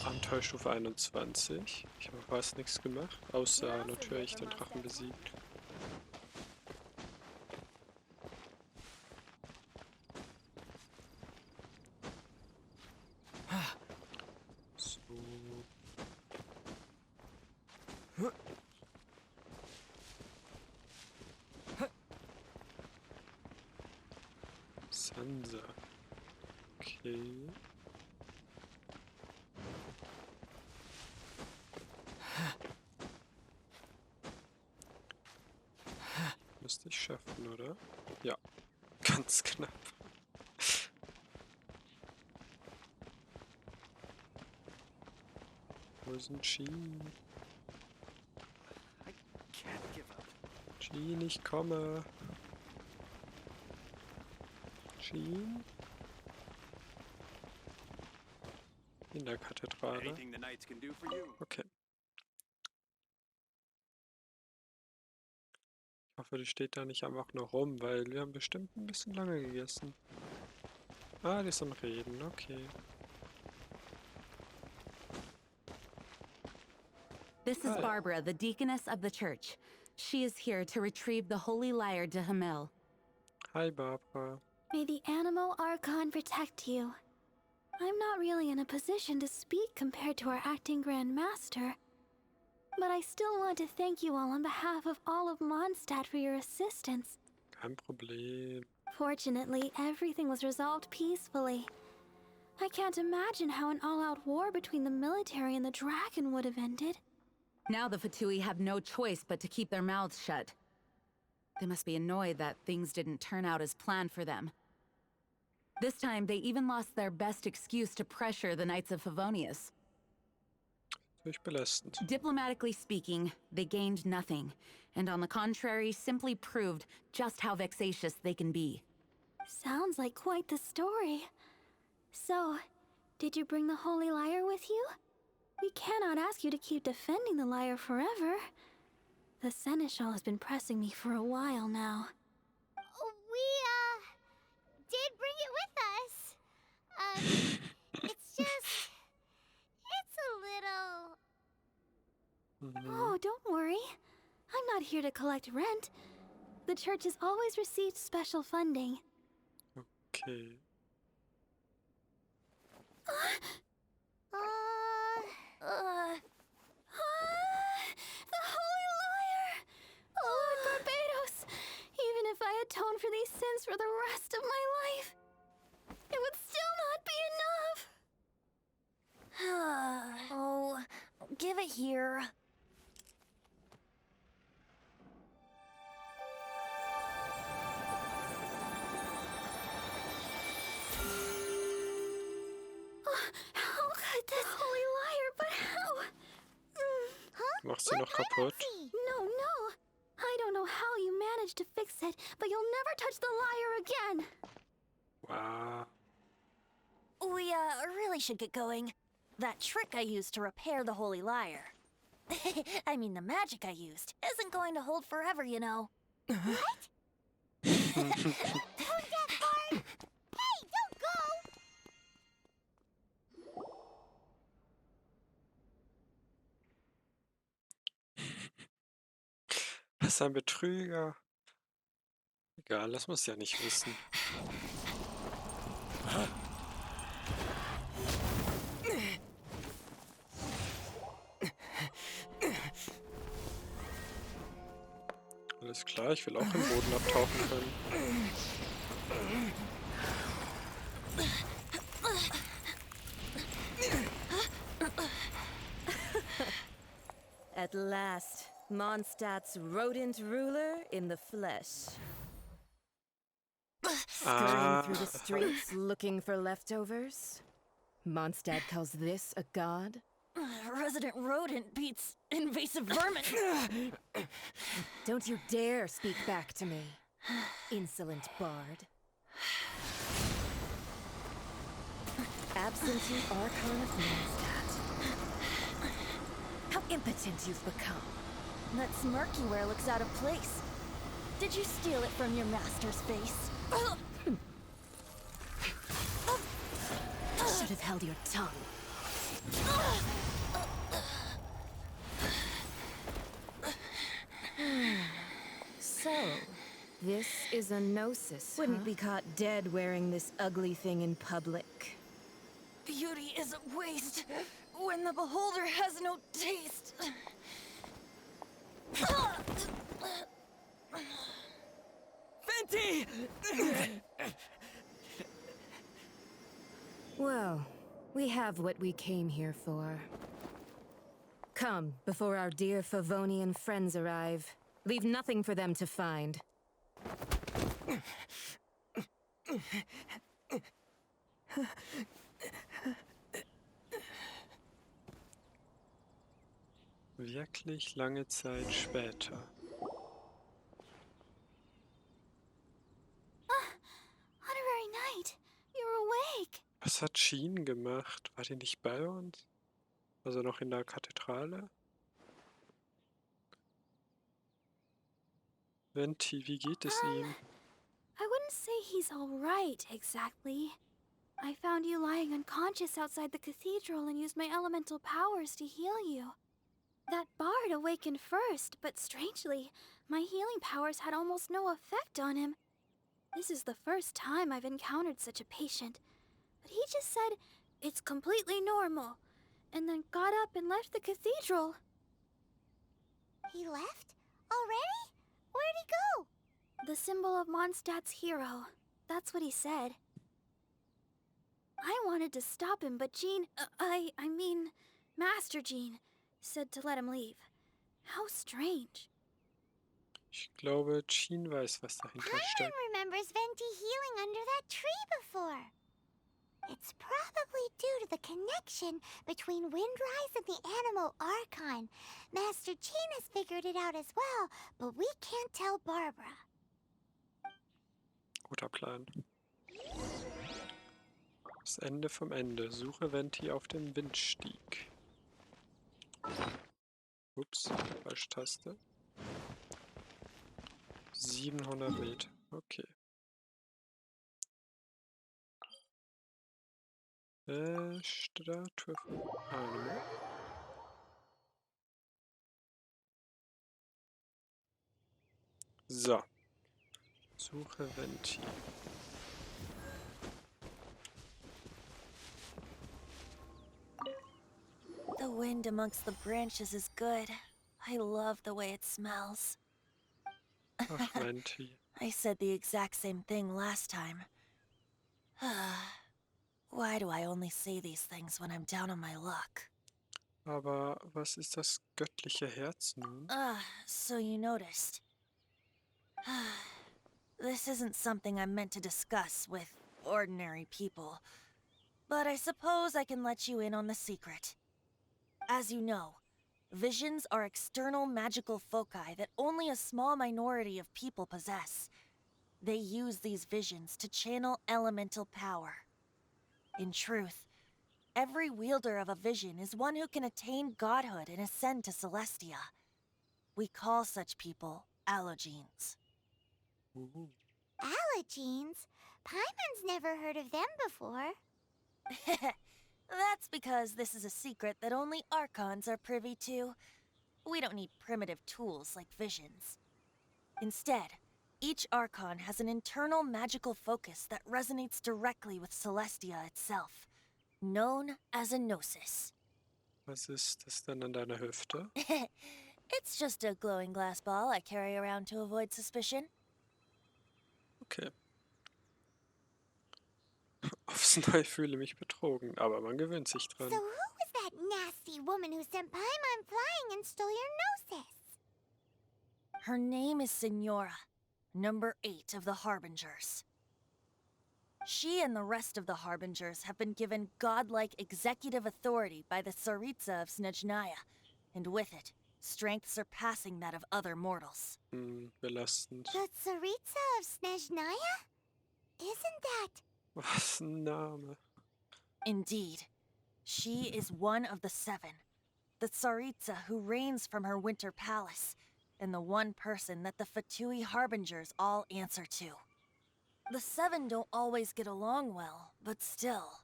Abenteuerstufe 21. Ich habe fast nichts gemacht, außer natürlich den Drachen besiegt. So. Sansa. Okay. Müsste ich schaffen, oder? Ja, ganz knapp. Wo ist denn Jean? Jean, ich komme. Jean? In der Kathedrale. Okay. Ich hoffe, die steht da nicht einfach nur rum, weil wir haben bestimmt ein bisschen lange gegessen. Ah, die ist am Reden, okay. This is Barbara, the deaconess of the church. She is here to retrieve the holy lyre to Hamil. Hi, Barbara. May the Animo Archon protect you. I'm not really in a position to speak compared to our acting Grand Master, but I still want to thank you all on behalf of all of Mondstadt for your assistance. Kein Problem. Fortunately, everything was resolved peacefully. I can't imagine how an all-out war between the military and the dragon would have ended. Now the Fatui have no choice but to keep their mouths shut. They must be annoyed that things didn't turn out as planned for them. This time, they even lost their best excuse to pressure the Knights of Favonius. Belastend. Diplomatically speaking, they gained nothing, and on the contrary, simply proved just how vexatious they can be. Sounds like quite the story. So, did you bring the Holy Lyre with you? We cannot ask you to keep defending the lyre forever. The Seneschal has been pressing me for a while now. We, did bring it with us. It's just... it's a little... Oh, don't worry. I'm not here to collect rent. The church has always received special funding. Okay. The Holy Lyre! Lord Barbados! Even if I atone for these sins for the rest of my life, it would still not be enough! Oh, give it here. How could this Holy Lyre, but how? Mach sie noch kaputt. No. I don't know how you managed to fix it, but you'll never touch the lyre again. Wow. We, really should get going. That trick I used to repair the Holy Lyre. I mean, the magic I used isn't going to hold forever, you know. What? Don't get hard! Hey, don't go! Das ist ein Betrüger. Egal, das muss ja nicht wissen. Alles klar, ich will auch im Boden abtauchen können. At last, Mondstadt's rodent ruler in the flesh. Scurrying through the streets looking for leftovers? Mondstadt calls this a god? Resident rodent beats invasive vermin. Don't you dare speak back to me, insolent bard. Absentee Archon of Mondstadt. How impotent you've become. That smirk you wear looks out of place. Did you steal it from your master's face? Should have held your tongue. So, this is a gnosis, Wouldn't be caught dead wearing this ugly thing in public. Beauty is a waste when the beholder has no taste. Venti! Well, we have what we came here for. Come, before our dear Favonian friends arrive. Leave nothing for them to find. Wirklich lange Zeit später. Honorary Knight, you're awake. Was hat Jean gemacht? War die nicht bei uns? Also noch in der Kathedrale? Venti, wie geht es ihm? I wouldn't say he's all right, exactly. I found you lying unconscious outside the cathedral and used my elemental powers to heal you. That bard awakened first, but strangely, my healing powers had almost no effect on him. This is the first time I've encountered such a patient. But he just said, it's completely normal, and then got up and left the cathedral. He left? Already? Where'd he go? The symbol of Mondstadt's hero. That's what he said. I wanted to stop him, but Jean, I mean, Master Jean, said to let him leave. How strange. Ich glaube, Jean weiß, was dahinter steckt. remembers Venti healing under that tree before. It's probably due to the connection between Windrise and the Animal Archon. Master Jean has figured it out as well, but we can't tell Barbara. Guter Plan. Das Ende vom Ende. Suche Venti auf dem Windstieg. Ups, falsche Taste. 700 Meter. Okay. Statue von Anima. So. Suche Venti. The wind amongst the branches is good. I love the way it smells. Ach, Venti. I said the exact same thing last time. Why do I only say these things when I'm down on my luck? Aber was ist das göttliche Herz nun? So you noticed. This isn't something I'm meant to discuss with ordinary people, but I suppose I can let you in on the secret. As you know, visions are external magical foci that only a small minority of people possess. They use these visions to channel elemental power. In truth, every wielder of a vision is one who can attain godhood and ascend to Celestia. We call such people allogenes. Ooh. Allogenes? Paimon's never heard of them before. That's because this is a secret that only Archons are privy to. We don't need primitive tools like visions. Instead, each Archon has an internal magical focus that resonates directly with Celestia itself, known as a gnosis. Was ist das denn an deiner Hüfte? It's just a glowing glass ball I carry around to avoid suspicion. Okay. Aufs Neue fühle mich betrogen, aber man gewöhnt sich dran. So who was that nasty woman who sent Paimon flying and stole your gnosis? Her name is Signora, number 8 of the Harbingers. She and the rest of the Harbingers have been given godlike executive authority by the Tsaritsa of Snezhnaya, and with it, strength surpassing that of other mortals. Belastend. The Tsaritsa of Snezhnaya? Isn't that... Was ein Name. Indeed. She is one of the 7. The Tsaritsa who reigns from her winter palace, and the one person that the Fatui Harbingers all answer to. The 7 don't always get along well, but still.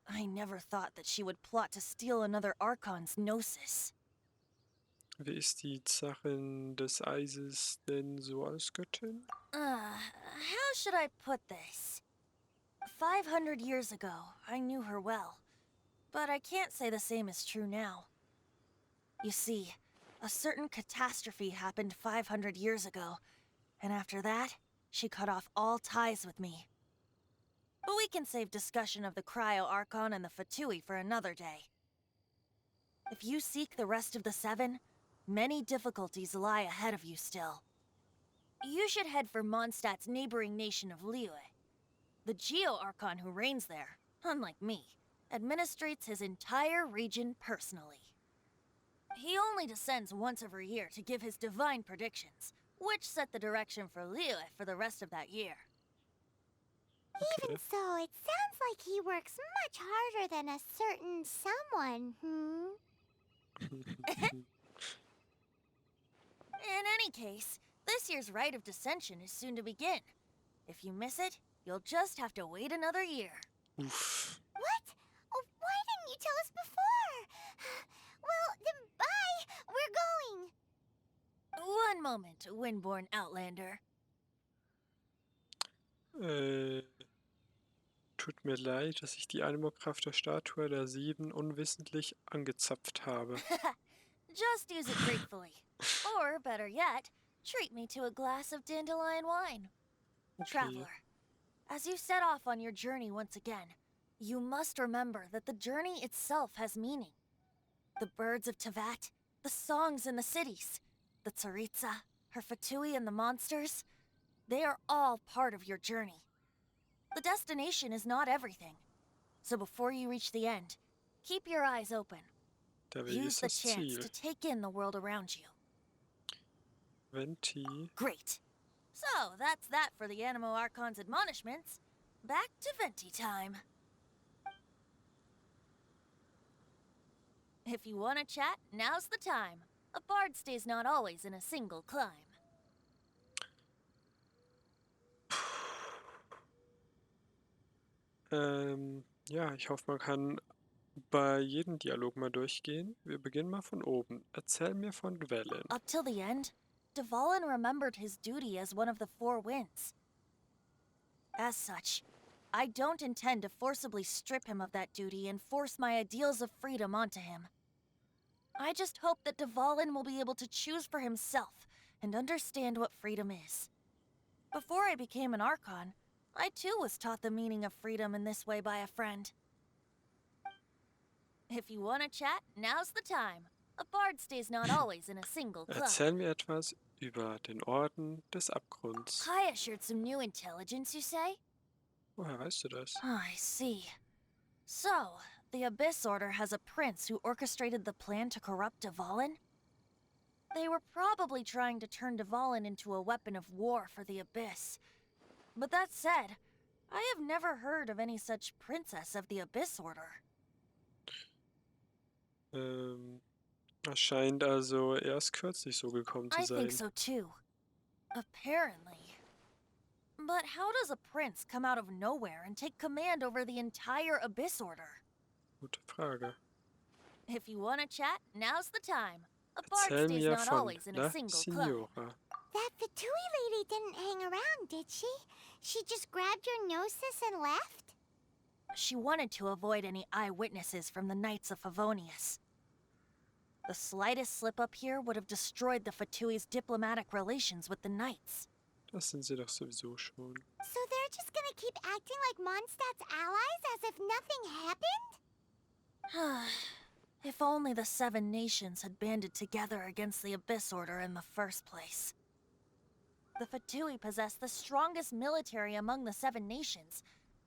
I never thought that she would plot to steal another Archon's Gnosis. Wie ist die Zarin des Eises denn so als Göttin? How should I put this? 500 years ago, I knew her well. But I can't say the same is true now. You see, a certain catastrophe happened 500 years ago, and after that, she cut off all ties with me. But we can save discussion of the Cryo-Archon and the Fatui for another day. If you seek the rest of the Seven, many difficulties lie ahead of you still. You should head for Mondstadt's neighboring nation of Liyue. The Geo-Archon who reigns there, unlike me, administrates his entire region personally. He only descends once every year to give his divine predictions, which set the direction for Liyue for the rest of that year. Even so, it sounds like he works much harder than a certain someone, In any case, this year's Rite of Descension is soon to begin. If you miss it, you'll just have to wait another year. Uff. What? Oh, why didn't you tell us before? Well, then bye. We're going. One moment, Windborn Outlander. Tut mir leid, dass ich die Animokraft der Statue der Sieben unwissentlich angezapft habe. Just use it gratefully. Or, better yet, treat me to a glass of dandelion wine. Okay. Traveler, as you set off on your journey once again, you must remember that the journey itself has meaning. The birds of Tevat, the songs in the cities, the Tsaritsa, her Fatui and the monsters, they are all part of your journey. The destination is not everything. So before you reach the end, keep your eyes open. Der Weg Use ist the das chance Ziel. to take in the world around you. Venti. Great. So, that's that for the Animo Archon's admonishments. Back to Venti time. If you want to chat, now's the time. A bard stays not always in a single climb. Ja, ich hoffe, man kann bei jedem Dialog mal durchgehen. Wir beginnen mal von oben. Erzähl mir von Dwellin. Up till the end, Dvalin remembered his duty as one of the Four Winds. As such, I don't intend to forcibly strip him of that duty and force my ideals of freedom onto him. I just hope that Dvalin will be able to choose for himself and understand what freedom is. Before I became an Archon, I too was taught the meaning of freedom in this way by a friend. If you want to chat, now's the time. A bard stays not always in a single club. Erzähl mir etwas über den Orden des Abgrunds. Kaya shared some new intelligence, you say? Woher weißt du das? Oh, I see. So, the Abyss Order has a prince who orchestrated the plan to corrupt Dvalin? They were probably trying to turn Dvalin into a weapon of war for the Abyss. But that said, I have never heard of any such princess of the Abyss Order. Das scheint also erst kürzlich so gekommen zu I think sein. so too. Apparently. But how does a prince come out of nowhere and take command over the entire Abyss Order? Gute Frage. If you want to chat, now's the time. A bard Erzähl stays mir not von always in a La single club. Signora. That Fatui lady didn't hang around, did she? She just grabbed your gnosis and left? She wanted to avoid any eyewitnesses from the Knights of Favonius. The slightest slip-up here would have destroyed the Fatui's diplomatic relations with the Knights. Das sind sie doch sowieso schon. So they're just gonna keep acting like Mondstadt's allies as if nothing happened? If only the Seven Nations had banded together against the Abyss Order in the first place. The Fatui possess the strongest military among the Seven Nations,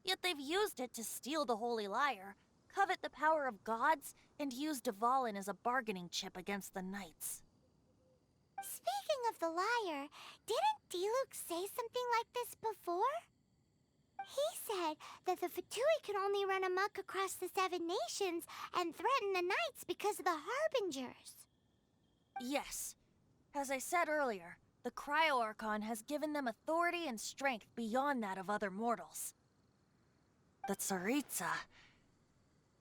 yet they've used it to steal the Holy Lyre, covet the power of gods, and use Dvalin as a bargaining chip against the Knights. Speaking of the lyre, didn't Diluc say something like this before? He said that the Fatui could only run amok across the Seven Nations and threaten the Knights because of the Harbingers. Yes. As I said earlier, the Cryo-Archon has given them authority and strength beyond that of other mortals. The Tsaritsa,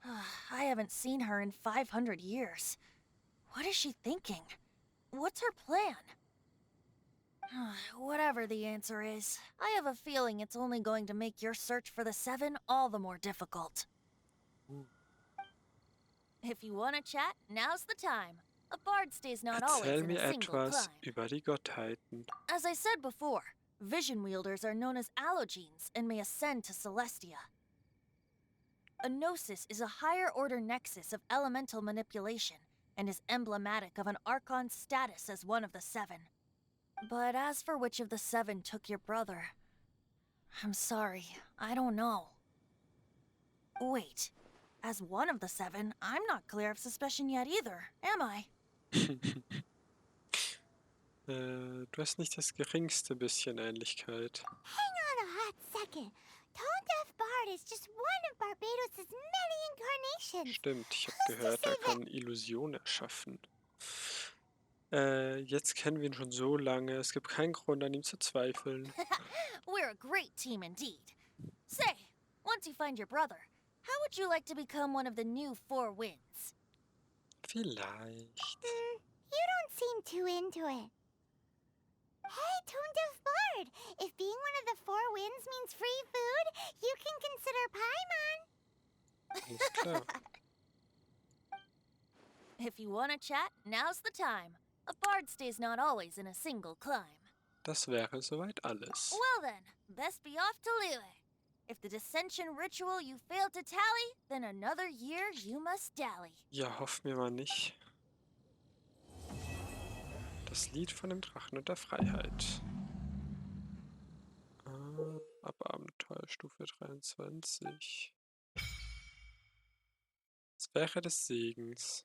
I haven't seen her in 500 years. What is she thinking? What's her plan? Whatever the answer is, I have a feeling it's only going to make your search for the Seven all the more difficult. If you want to chat, now's the time. A bard stays not always Erzähl in a mir single etwas climb. über die Gottheiten. As I said before, vision wielders are known as allogenes and may ascend to Celestia. A gnosis is a higher order nexus of elemental manipulation and is emblematic of an archon's status as one of the Seven. But as for which of the Seven took your brother, I'm sorry, I don't know. Wait, as one of the Seven, I'm not clear of suspicion yet either, am I? Du hast nicht das geringste bisschen Ähnlichkeit. Hang on a hot second. Tone Deaf Bard is just one of Barbados' many incarnations. Stimmt, ich habe Who's to gehört, say er that? kann Illusionen erschaffen. Jetzt kennen wir ihn schon so lange, es gibt keinen Grund an ihm zu zweifeln. We're a great team indeed. Say, once you find your brother, how would you like to become one of the new Four Winds? Vielleicht. You don't seem too into it. Hey, Tone Deaf Bard! If being one of the Four Winds means free food, you can consider Paimon. Alles klar. If you want to chat, now's the time. A bard stays not always in a single climb. Das wäre soweit alles. Well then, best be off to Liyue. If the dissension ritual you failed to tally, then another year you must dally. Ja, hoffen wir mal nicht. Das Lied von dem Drachen und der Freiheit. Ab Abenteuerstufe 23. Sphäre des Segens.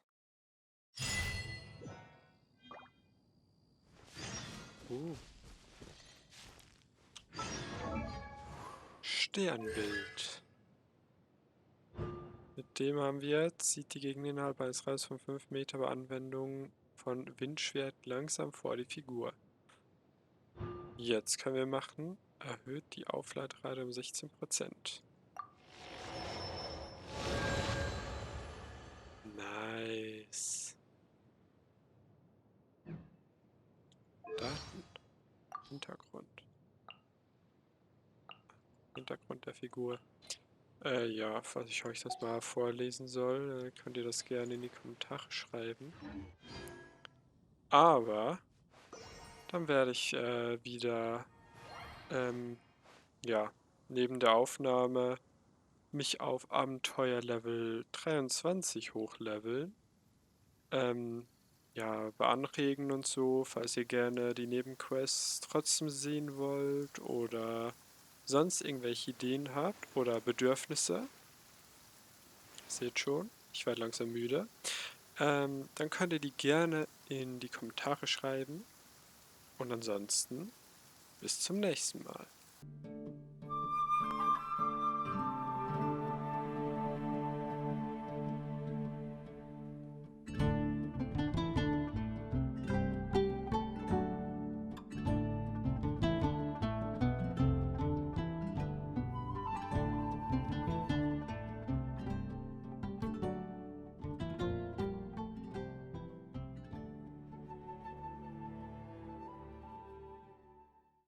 Sternbild. Mit dem haben wir jetzt, zieht die Gegner innerhalb eines Radius von 5 Meter bei Anwendung von Windschwert langsam vor die Figur. Jetzt können wir machen, erhöht die Aufladerate um 16%. Nice. Daten. Hintergrund. Hintergrund der Figur. Ja, falls ich euch das mal vorlesen soll, könnt ihr das gerne in die Kommentare schreiben. Aber dann werde ich wieder, ja, neben der Aufnahme mich auf Abenteuer Level 23 hochleveln. Ja, beanregen und so, falls ihr gerne die Nebenquests trotzdem sehen wollt oder sonst irgendwelche Ideen habt oder Bedürfnisse. Seht schon, ich werde langsam müde. Dann könnt ihr die gerne in die Kommentare schreiben. Und ansonsten bis zum nächsten Mal.